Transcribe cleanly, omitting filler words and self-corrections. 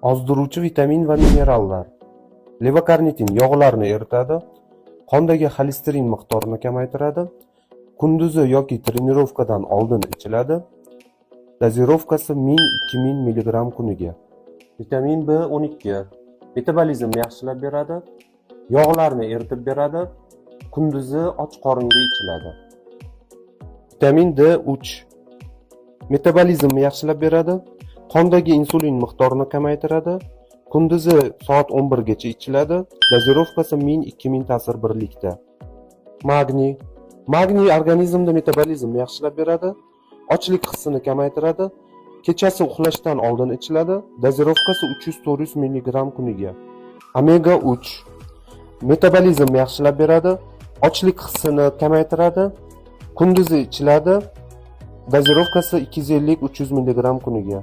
Ozdiruvchi vitamin va minerallar. Levokarnitin yog'larni eritadi, qondagi xolesterin miqdorini kamaytiradi, kunduzi yoki trenirovkadan oldin ichiladi. Dozirovkasi 1000-2000 mg kuniga. Vitamin B12 metabolizmni yaxshilab beradi, yog'larni eritib beradi, kunduzi och qoringa ichiladi. Vitamin D3 metabolizmni yaxshilab beradi, qondagi insulin miqdorini kamaytiradi, kunduzi soat 11 gacha ichiladi, dozirovkasi 1000-2000 ta'sir birlikda. Magniy organizmda metabolizmni yaxshilab beradi, ochlik hissini kamaytiradi, kechasi uxlashdan oldin ichiladi, dozirovkasi 300-400 mg kuniga. Omega 3 metabolizmni yaxshilab beradi, ochlik hissini kamaytiradi, kunduzi ichiladi, dozirovkasi 250-300 mg kuniga.